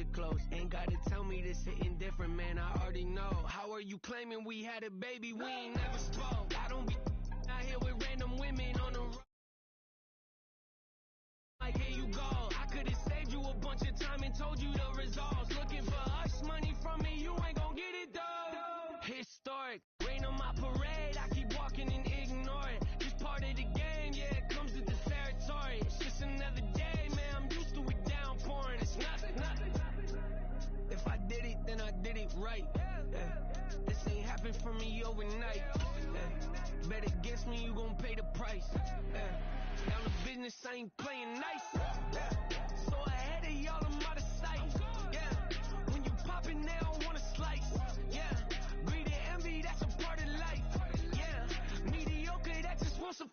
it close. Ain't gotta tell me this hitting different, man, I already know. How are you claiming we had a baby, we ain't never spoke? I don't be out here with random women on the road. Like, here you go. I could've saved you a bunch of time and told you the results. Looking for us money from me, you ain't gon' get it though. Historic, rain on my parade, I keep walking and ignore it. Just part of the game, yeah, it comes with the territory. It's just another day, man, I'm used to it downpouring. It's nothing. If I did it, then I did it right. This ain't happened for me overnight. Bet against me, you gon' pay the price. Down the business, I ain't playing nice. So ahead of y'all, I'm out of sight. When you poppin', they don't wanna slice. Greed and envy, that's a part of life. Mediocre, that just won't suffice.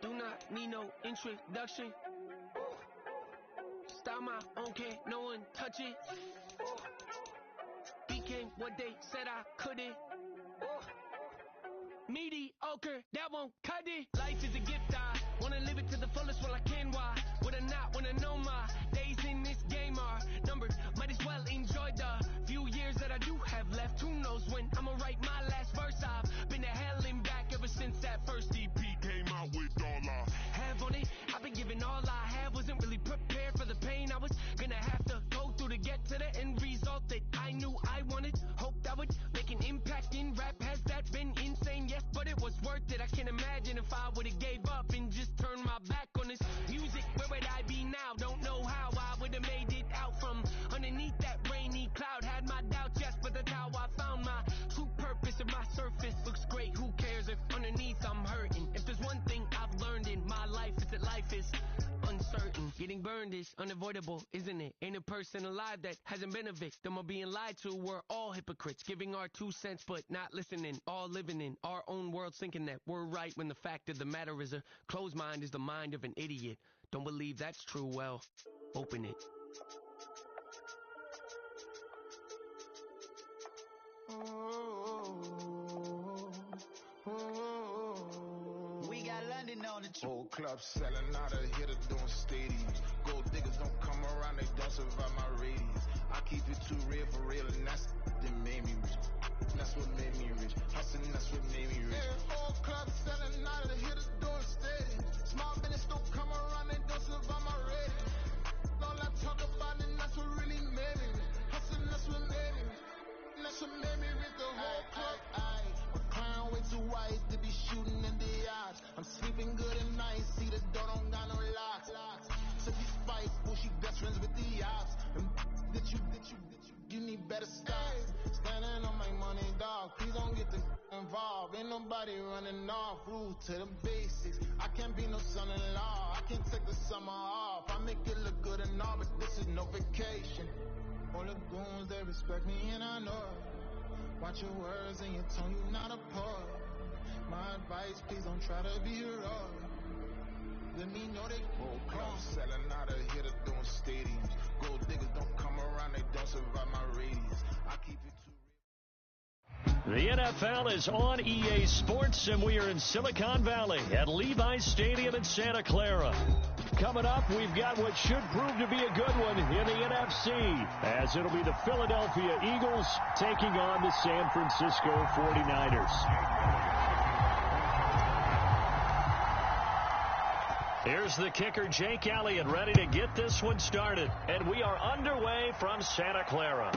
Do not need no introduction. Style my own, can't no one touch it. Became what they said I couldn't. Mediocre, that won't cut it. Life is a gift, I wanna live it to the fullest while I can. Why would I not wanna know my days in this game are numbered? Might as well enjoy the few years that I do have left. Who knows when I'ma write my last verse? I've been to hell and back ever since that first EP came out with all I have on it. I've been giving all I have, wasn't really prepared for the pain I was gonna have to go through to get to the end result that I knew I wanted. Hoped I would make an impact in rap. Has that been insane? Yes, but it was worth it. I can't imagine if I would've gave up and just turned my back on this music. Where would I be now? Don't know how I would've made it out from underneath that rainy cloud. Had my doubts, yes, but that's how I found my true purpose. If my surface looks great, who cares if underneath I'm hurting? If there's one thing I've learned in my life, it's that life is uncertain. Getting burned is unavoidable, isn't it? Ain't a person alive that hasn't been a victim of being lied to. We're all hypocrites, giving our 2 cents but not listening. All living in our own world, thinking that we're right when the fact of the matter is a closed mind is the mind of an idiot. Don't believe that's true? Well, open it. We got London on the Whole club selling out of hitter doing stadiums. Gold diggers don't come around, they don't survive my radius. I keep it too real for real, and that's that made me rich. That's what made me rich. Hustling, that's what made me rich. Yeah, whole club selling out of hitter doing stadiums. Small business don't come around, they don't survive my radius. All I talk about, and that's what really made me rich. Hustling, that's what made me rich. That's what made me rich. The whole club. My crown way too white to be shooting in the eyes. I'm sleeping good at night, see the door don't got no locks. So you fight, bullshit best friends with the ops. That you need better stop. Standing on my money, dog. Please don't get involved. Ain't nobody running off. Rules to the basics. I can't be no son-in-law. I can't take the summer off. I make it look good and all, but this is no vacation. All the goons, they respect me and I know it. Watch your words and your tongue, you not a poet. My advice, please don't try to be heroic. Let me know they whole club selling out of hitter doing stadiums. Gold diggers don't come around, they don't survive my radius. I keep it too real. The NFL is on EA Sports, and we are in Silicon Valley at Levi's Stadium in Santa Clara. Coming up, we've got what should prove to be a good one in the NFC, as it'll be the Philadelphia Eagles taking on the San Francisco 49ers. Here's the kicker, Jake Elliott, ready to get this one started. And we are underway from Santa Clara.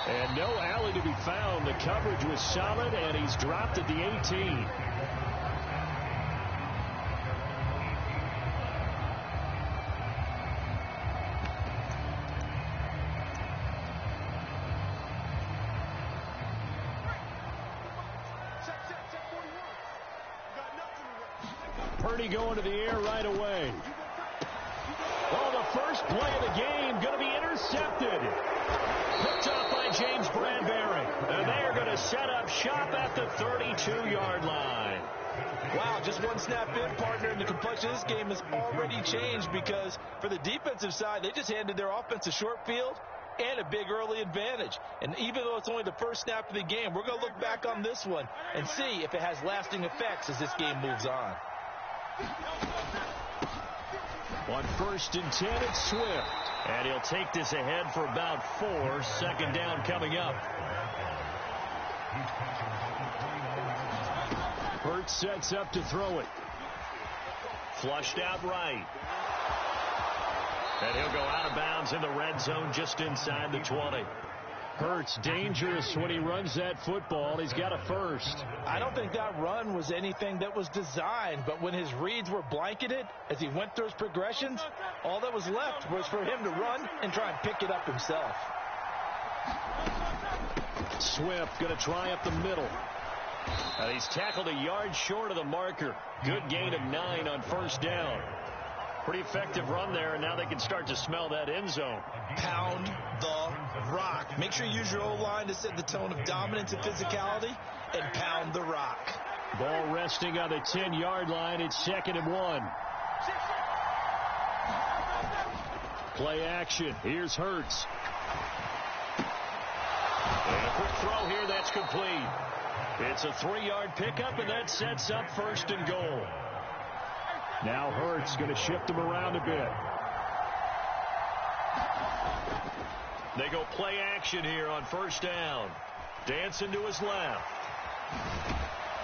And no alley to be found. The coverage was solid, and he's dropped at the 18. Purdy going to the air right away. Oh, the first play of the game going set up shop at the 32-yard line. Wow, just one snap in, partner, and the complexion of this game has already changed because for the defensive side, they just handed their offense a short field and a big early advantage. And even though it's only the first snap of the game, we're going to look back on this one and see if it has lasting effects as this game moves on. On 1st and 10, it's Swift. And he'll take this ahead for about 4. 2nd down coming up. Hurts sets up to throw it. Flushed out right. And he'll go out of bounds in the red zone just inside the 20. Hurts dangerous when he runs that football. He's got a first. I don't think that run was anything that was designed, but when his reads were blanketed, as he went through his progressions, all that was left was for him to run and try and pick it up himself. Swift going to try up the middle. And he's tackled a yard short of the marker. Good gain of 9 on 1st down. Pretty effective run there, and now they can start to smell that end zone. Pound the rock. Make sure you use your O-line to set the tone of dominance and physicality, and pound the rock. Ball resting on the 10-yard line. It's 2nd and 1. Play action. Here's Hurts. And a quick throw here. That's complete. It's a 3-yard pickup, and that sets up 1st and goal. Now Hurts going to shift him around a bit. They go play action here on 1st down. Dancing to his left.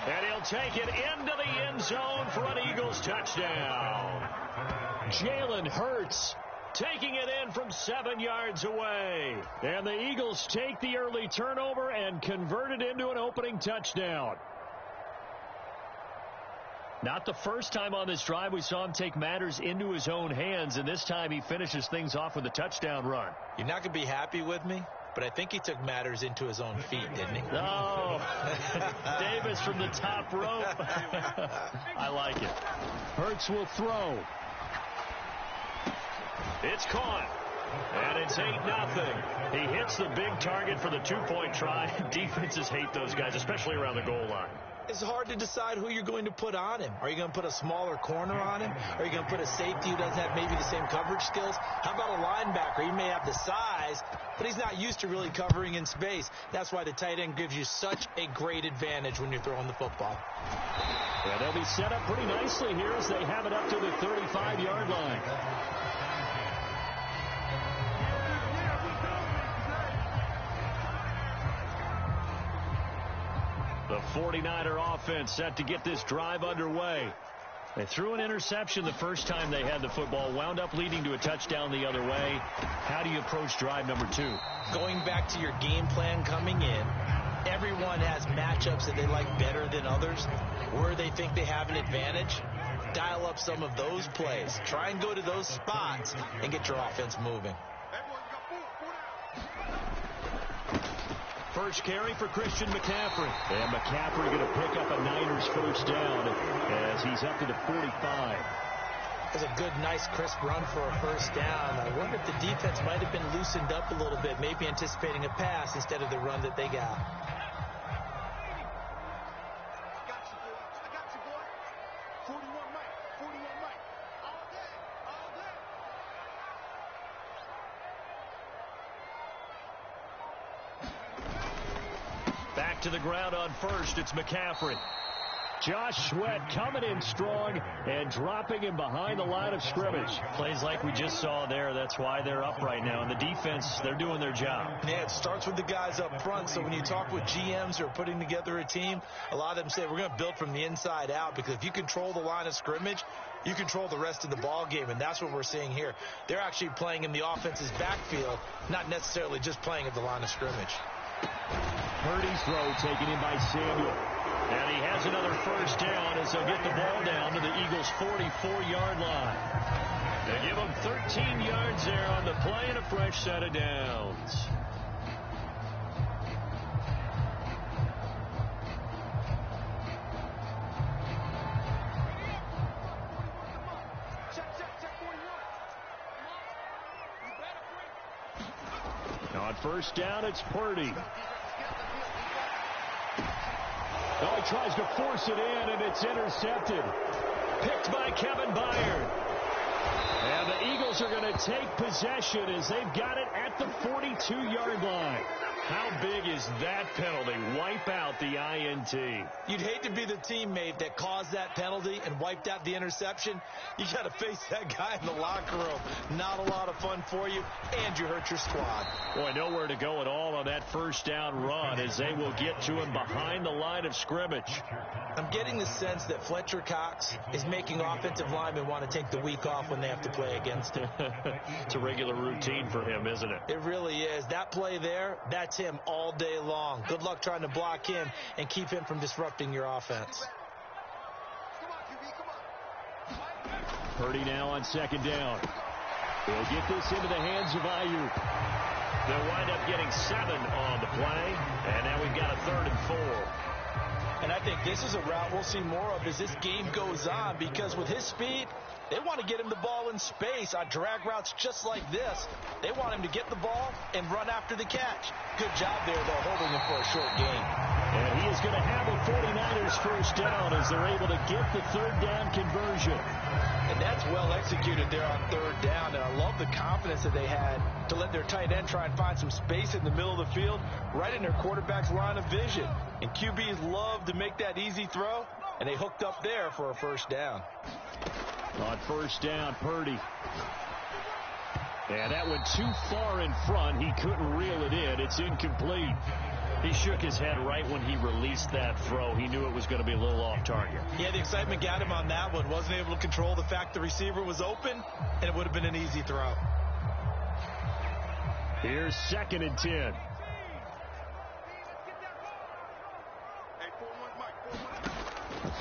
And he'll take it into the end zone for an Eagles touchdown. Jalen Hurts taking it in from 7 yards away. And the Eagles take the early turnover and convert it into an opening touchdown. Not the first time on this drive we saw him take matters into his own hands, and this time he finishes things off with a touchdown run. You're not going to be happy with me, but I think he took matters into his own feet, didn't he? Oh, Davis from the top rope. I like it. Hurts will throw. It's caught. And it's 8-0. He hits the big target for the 2-point try. Defenses hate those guys, especially around the goal line. It's hard to decide who you're going to put on him. Are you going to put a smaller corner on him? Are you going to put a safety who doesn't have maybe the same coverage skills? How about a linebacker? He may have the size, but he's not used to really covering in space. That's why the tight end gives you such a great advantage when you're throwing the football. Yeah, they'll be set up pretty nicely here as they have it up to the 35-yard line. The 49er offense set to get this drive underway. They threw an interception the first time they had the football, wound up leading to a touchdown the other way. How do you approach drive number 2? Going back to your game plan coming in, everyone has matchups that they like better than others, where they think they have an advantage. Dial up some of those plays. Try and go to those spots and get your offense moving. First carry for Christian McCaffrey. And McCaffrey going to pick up a Niners first down as he's up to the 45. That's a good, nice, crisp run for a first down. I wonder if the defense might have been loosened up a little bit, maybe anticipating a pass instead of the run that they got. Back to the ground on first. It's McCaffrey. Josh Sweat coming in strong and dropping him behind the line of scrimmage. Plays like we just saw there. That's why they're up right now. And the defense, they're doing their job. Yeah, it starts with the guys up front. So when you talk with GMs who are putting together a team, a lot of them say we're going to build from the inside out, because if you control the line of scrimmage, you control the rest of the ball game, and that's what we're seeing here. They're actually playing in the offense's backfield, not necessarily just playing at the line of scrimmage. Purdy's throw taken in by Samuel. And he has another first down as they'll get the ball down to the Eagles' 44-yard line. They give them 13 yards there on the play and a fresh set of downs. On first down, it's Purdy. Oh, he tries to force it in, and it's intercepted. Picked by Kevin Byard. And the Eagles are going to take possession as they've got it at the 42-yard line. How big is that penalty? Wipe out the INT. You'd hate to be the teammate that caused that penalty and wiped out the interception. You got to face that guy in the locker room. Not a lot of fun for you, and you hurt your squad. Boy, nowhere to go at all on that first down run as they will get to him behind the line of scrimmage. I'm getting the sense that Fletcher Cox is making offensive linemen want to take the week off when they have to play against him. It's a regular routine for him, isn't it? It really is. That play there, that's him all day long. Good luck trying to block him and keep him from disrupting your offense. Purdy now on second down. He'll get this into the hands of Ayuk. They'll wind up getting 7 on the play, and now we've got a 3rd and 4. And I think this is a route we'll see more of as this game goes on, because with his speed, they want to get him the ball in space on drag routes just like this. They want him to get the ball and run after the catch. Good job there, though, holding him for a short gain. And he is going to have a 49ers first down as they're able to get the 3rd down conversion. And that's well executed there on 3rd down. And I love the confidence that they had to let their tight end try and find some space in the middle of the field, right in their quarterback's line of vision. And QBs love to make that easy throw, and they hooked up there for a first down. On first down, Purdy. And that went too far in front. He couldn't reel it in. It's incomplete. He shook his head right when he released that throw. He knew it was going to be a little off target. Yeah, the excitement got him on that one. Wasn't able to control the fact the receiver was open, and it would have been an easy throw. Here's 2nd and 10.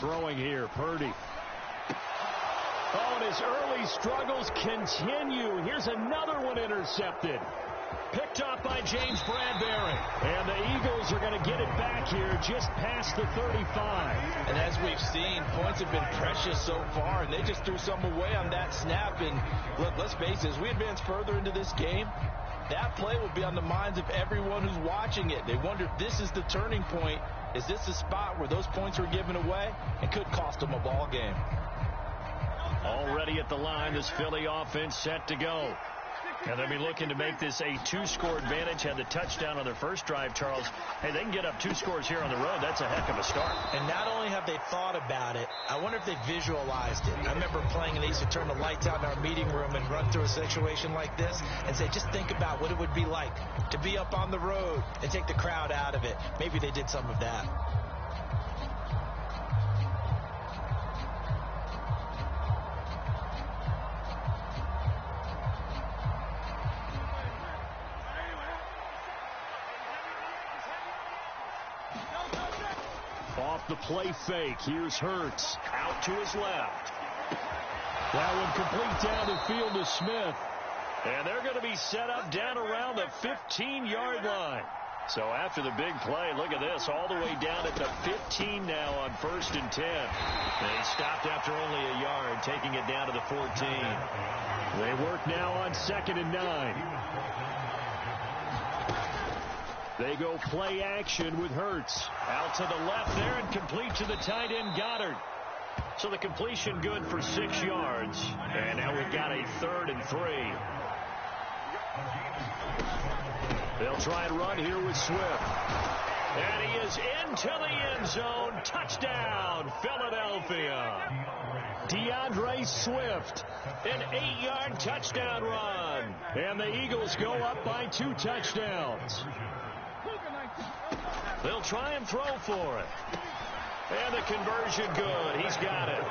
Throwing here, Purdy. Oh, and his early struggles continue. Here's another one intercepted. Picked off by James Bradbury. And the Eagles are going to get it back here just past the 35. And as we've seen, points have been precious so far, and they just threw some away on that snap. And look, let's face it, as we advance further into this game, that play will be on the minds of everyone who's watching it. They wonder if this is the turning point. Is this a spot where those points were given away and could cost them a ball game? Already at the line, this Philly offense set to go. And they'll be looking to make this a 2-score advantage. Had the touchdown on their first drive, Charles. Hey, they can get up 2 scores here on the road. That's a heck of a start. And not only have they thought about it, I wonder if they visualized it. I remember playing, and they used to turn the lights out in our meeting room and run through a situation like this and say, just think about what it would be like to be up on the road and take the crowd out of it. Maybe they did some of that. Off the play fake, here's Hurts. Out to his left. That one complete down the field to Smith. And they're going to be set up down around the 15-yard line. So after the big play, look at this, all the way down at the 15 now on 1st and 10. They stopped after only a yard, taking it down to the 14. They work now on 2nd and 9. They go play action with Hurts. Out to the left there and complete to the tight end Goddard. So the completion good for 6 yards. And now we've got a 3rd and 3. They'll try and run here with Swift. And he is into the end zone. Touchdown, Philadelphia. DeAndre Swift, an 8-yard touchdown run. And the Eagles go up by 2 touchdowns. They'll try and throw for it. And the conversion good. He's got it.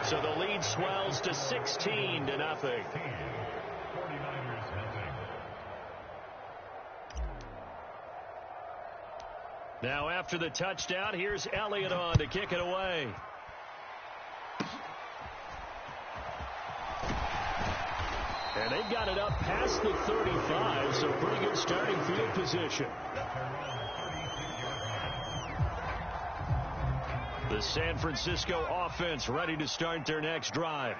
So the lead swells to 16-0. Now after the touchdown, here's Elliott on to kick it away. And they've got it up past the 35, so pretty good starting field position. The San Francisco offense ready to start their next drive.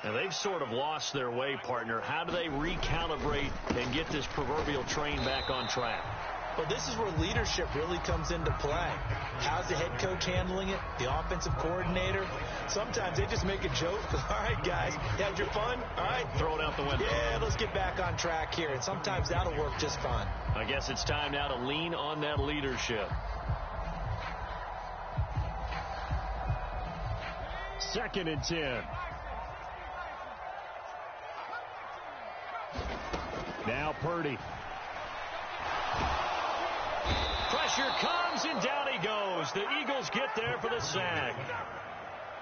And they've sort of lost their way, partner. How do they recalibrate and get this proverbial train back on track? Well, this is where leadership really comes into play. How's the head coach handling it? The offensive coordinator? Sometimes they just make a joke. All right, guys, you had your fun? All right. Throw it out the window. Yeah, let's get back on track here. And sometimes that'll work just fine. I guess it's time now to lean on that leadership. 2nd and 10. Now Purdy. Pressure comes, and down he goes. The Eagles get there for the sack.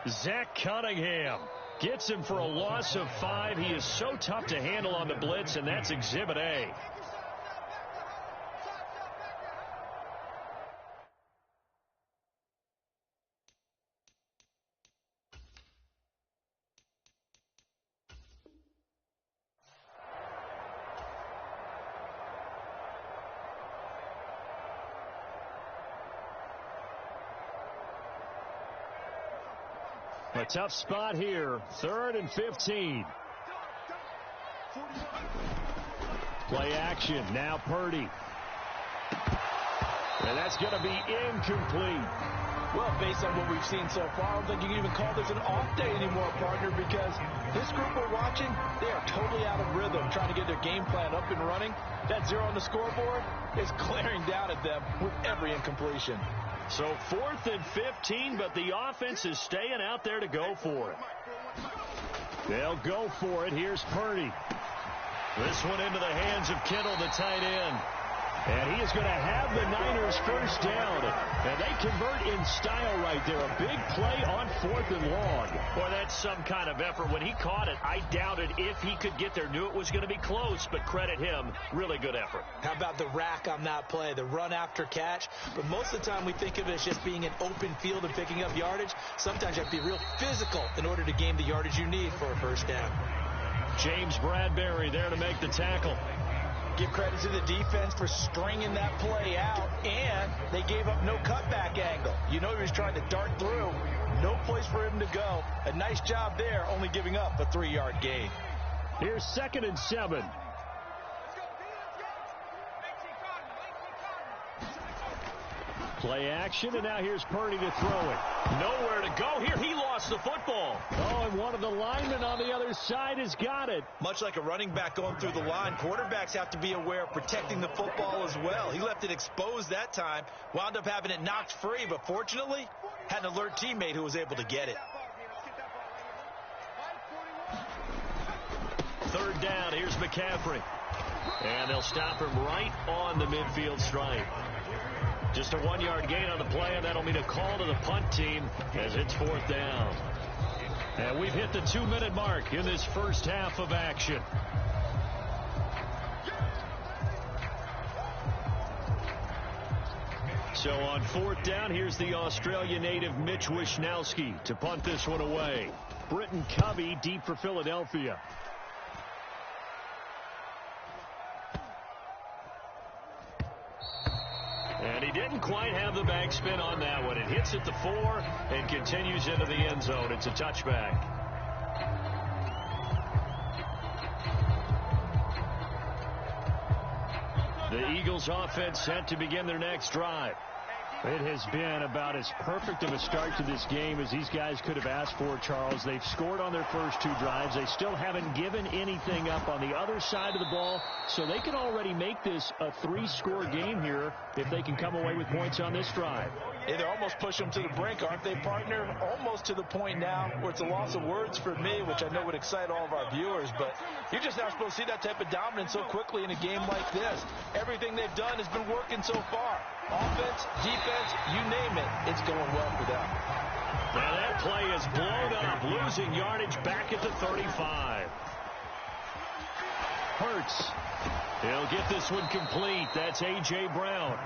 Zach Cunningham gets him for a loss of 5. He is so tough to handle on the blitz, and that's Exhibit A. A tough spot here. 3rd and 15. Play action. Now Purdy. And that's going to be incomplete. Well, based on what we've seen so far, I don't think you can even call this an off day anymore, partner, because this group we're watching, they are totally out of rhythm, trying to get their game plan up and running. That 0 on the scoreboard is glaring down at them with every incompletion. So 4th and 15, but the offense is staying out there to go for it. They'll go for it. Here's Purdy. This one into the hands of Kittle, the tight end. And he is going to have the Niners first down. And they convert in style right there. A big play on 4th and long. Boy, that's some kind of effort. When he caught it, I doubted if he could get there. Knew it was going to be close, but credit him. Really good effort. How about the rack on that play, the run after catch? But most of the time we think of it as just being an open field and picking up yardage. Sometimes you have to be real physical in order to gain the yardage you need for a first down. James Bradbury there to make the tackle. Give credit to the defense for stringing that play out, and they gave up no cutback angle. You know he was trying to dart through. No place for him to go. A nice job there, only giving up a 3-yard gain. Here's 2nd and 7. Play action, and now here's Purdy to throw it. Nowhere to go here. He lost the football. Oh, and one of the linemen on the other side has got it. Much like a running back going through the line, quarterbacks have to be aware of protecting the football as well. He left it exposed that time, wound up having it knocked free, but fortunately, had an alert teammate who was able to get it. 3rd down, here's McCaffrey. And they'll stop him right on the midfield stripe. Just a 1-yard gain on the play, and that'll mean a call to the punt team as it's 4th down. And we've hit the 2-minute mark in this first half of action. So on 4th down, here's the Australia native Mitch Wishnowski to punt this one away. Britton Covey deep for Philadelphia. And he didn't quite have the backspin on that one. It hits at the 4 and continues into the end zone. It's a touchback. The Eagles offense set to begin their next drive. It has been about as perfect of a start to this game as these guys could have asked for, Charles. They've scored on their first 2 drives. They still haven't given anything up on the other side of the ball, so they can already make this a 3-score game here if they can come away with points on this drive. Yeah, they're almost pushing them to the brink, aren't they, partner? Almost to the point now where it's a loss of words for me, which I know would excite all of our viewers, but you're just not supposed to see that type of dominance so quickly in a game like this. Everything they've done has been working so far. Offense, defense, you name it, it's going well for them. Now that play is blown up, losing yardage back at the 35. Hurts. He'll get this one complete. That's A.J. Brown.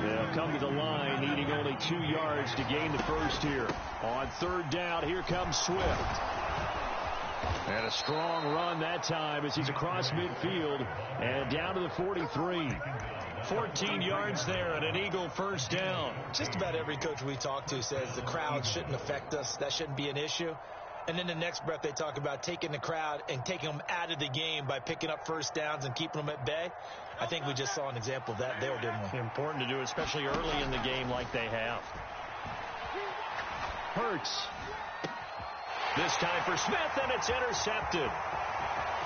They'll come to the line, needing only 2 yards to gain the first here. On 3rd down, here comes Swift. And a strong run that time as he's across midfield and down to the 43. 14 yards there and an Eagle first down. Just about every coach we talk to says the crowd shouldn't affect us. That shouldn't be an issue. And then the next breath they talk about taking the crowd and taking them out of the game by picking up first downs and keeping them at bay. I think we just saw an example of that there, didn't we? Important to do, especially early in the game like they have. Hurts. This time for Smith, and it's intercepted.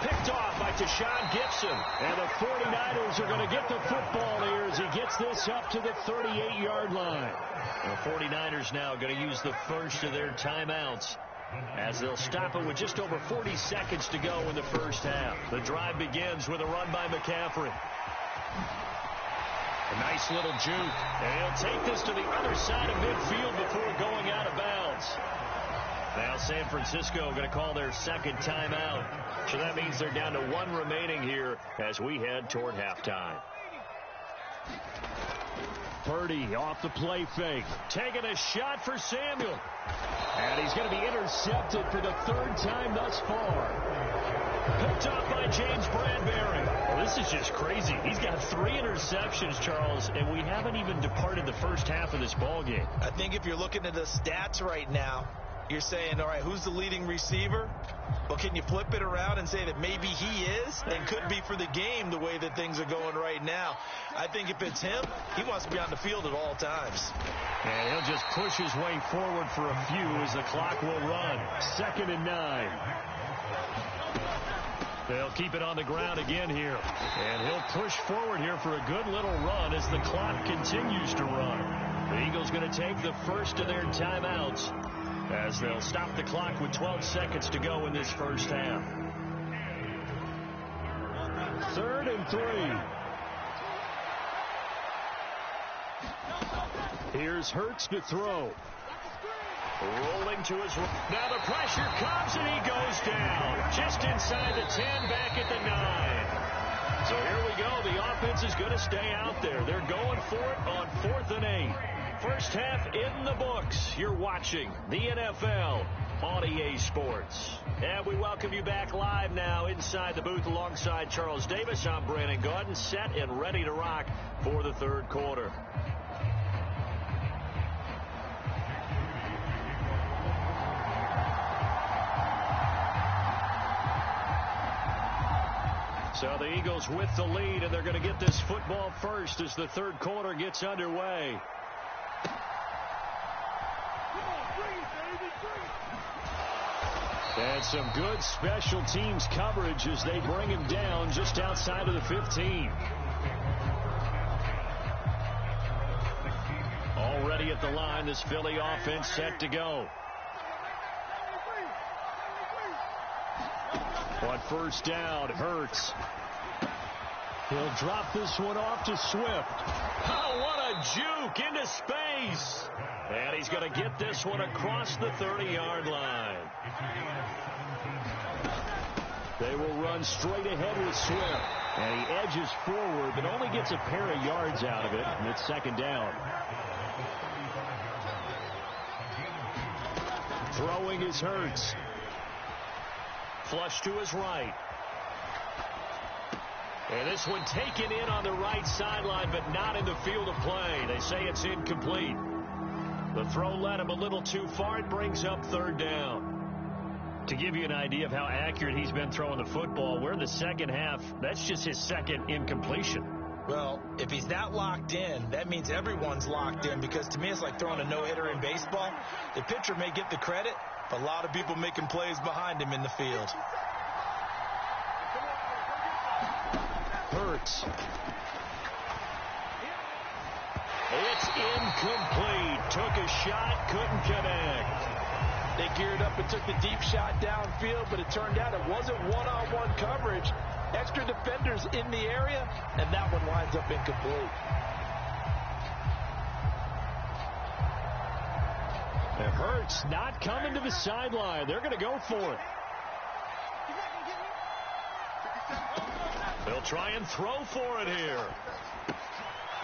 Picked off by Tashawn Gibson. And the 49ers are going to get the football here as he gets this up to the 38-yard line. The 49ers now going to use the first of their timeouts as they'll stop it with just over 40 seconds to go in the first half. The drive begins with a run by McCaffrey. A nice little juke. And he'll take this to the other side of midfield before going out of bounds. Now San Francisco going to call their second timeout. So that means they're down to one remaining here as we head toward halftime. Purdy off the play fake. Taking a shot for Samuel. And he's going to be intercepted for the third time thus far. Picked off by James Bradbury. Well, this is just crazy. He's got 3 interceptions, Charles, and we haven't even departed the first half of this ballgame. I think if you're looking at the stats right now, you're saying, all right, who's the leading receiver? Well, can you flip it around and say that maybe he is and could be for the game the way that things are going right now? I think if it's him, he wants to be on the field at all times. And he'll just push his way forward for a few as the clock will run. 2nd and 9. They'll keep it on the ground again here. And he'll push forward here for a good little run as the clock continues to run. The Eagles going to take the first of their timeouts as they'll stop the clock with 12 seconds to go in this first half. 3rd and 3. Here's Hurts to throw. Rolling to his right. Now the pressure comes and he goes down. Just inside the 10, back at the 9. So here we go. The offense is going to stay out there. They're going for it on 4th and 8. First half in the books. You're watching the NFL on EA Sports. And we welcome you back live now inside the booth alongside Charles Davis. I'm Brandon Gaudin, set and ready to rock for the third quarter. So the Eagles with the lead, and they're going to get this football first as the third quarter gets underway. And some good special teams coverage as they bring him down just outside of the 15. Already at the line, this Philly offense set to go. On first down, Hurts. He'll drop this one off to Swift. Oh, what a juke into space. And he's going to get this one across the 30-yard line. They will run straight ahead with Swift. And he edges forward, but only gets a pair of yards out of it, and it's 2nd down. Throwing is Hurts. Flush to his right. And this one taken in on the right sideline, but not in the field of play. They say it's incomplete. The throw led him a little too far. It brings up 3rd down. To give you an idea of how accurate he's been throwing the football, we're in the second half. That's just his 2nd incompletion. Well, if he's not locked in, that means everyone's locked in, because to me it's like throwing a no-hitter in baseball. The pitcher may get the credit, but a lot of people making plays behind him in the field. Hurts. It's incomplete. Took a shot, couldn't connect. They geared up and took the deep shot downfield, but it turned out it wasn't one-on-one coverage. Extra defenders in the area, and that one winds up incomplete. It hurts not coming to the sideline. They're going to go for it. They'll try and throw for it here.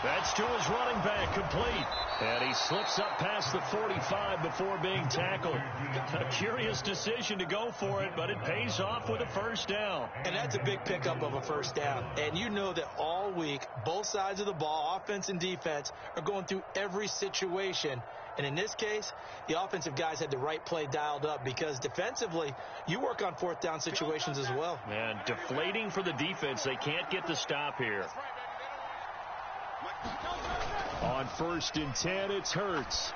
That's to his running back, complete. And he slips up past the 45 before being tackled. A curious decision to go for it, but it pays off with a first down. And that's a big pickup of a first down. And you know that all week, both sides of the ball, offense and defense, are going through every situation. And in this case, the offensive guys had the right play dialed up because defensively, you work on fourth down situations as well. Man, deflating for the defense. They can't get the stop here. On 1st and 10, it's Hurts.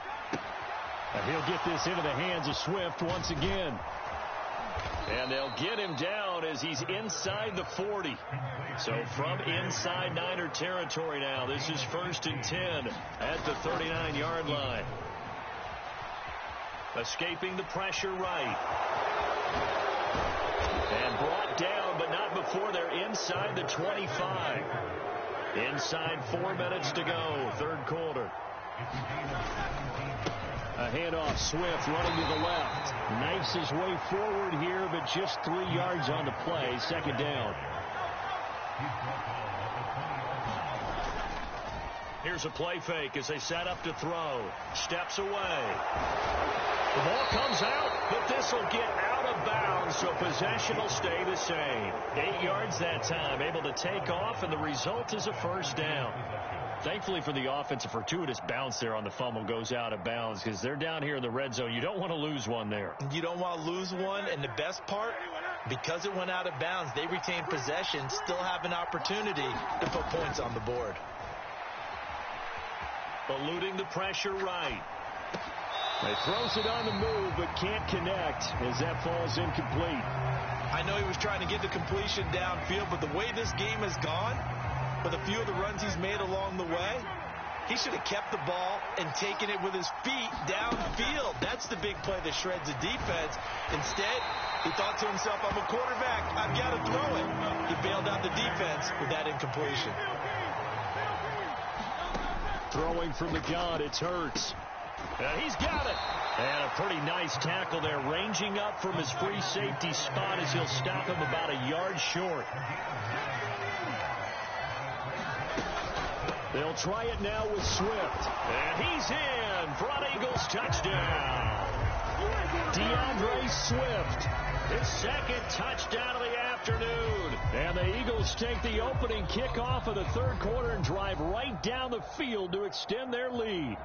And he'll get this into the hands of Swift once again. And they'll get him down as he's inside the 40. So from inside Niner territory now, this is 1st and 10 at the 39-yard line. Escaping the pressure right. And brought down, but not before they're inside the 25. Inside 4 minutes to go, third quarter. A handoff, Swift running to the left. Knifes his way forward here, but just 3 yards on the play. Second down. Here's a play fake as they set up to throw. Steps away. The ball comes out, but this will get out of bounds, so possession will stay the same. 8 yards that time, able to take off, and the result is a first down. Thankfully for the offense, a fortuitous bounce there on the fumble goes out of bounds because they're down here in the red zone. You don't want to lose one there. You don't want to lose one, and the best part, because it went out of bounds, they retain possession, still have an opportunity to put points on the board. Eluding the pressure right. He throws it on the move, but can't connect as that falls incomplete. I know he was trying to get the completion downfield, but the way this game has gone, with a few of the runs he's made along the way, he should have kept the ball and taken it with his feet downfield. That's the big play that shreds the defense. Instead, he thought to himself, I'm a quarterback, I've got to throw it. He bailed out the defense with that incompletion. Throwing from the gun, it's Hurts. And he's got it. And a pretty nice tackle there, ranging up from his free safety spot as he'll stop him about a yard short. They'll try it now with Swift. And he's in for an Eagles touchdown. DeAndre Swift, his second touchdown of the afternoon. And the Eagles take the opening kickoff of the third quarter and drive right down the field to extend their lead.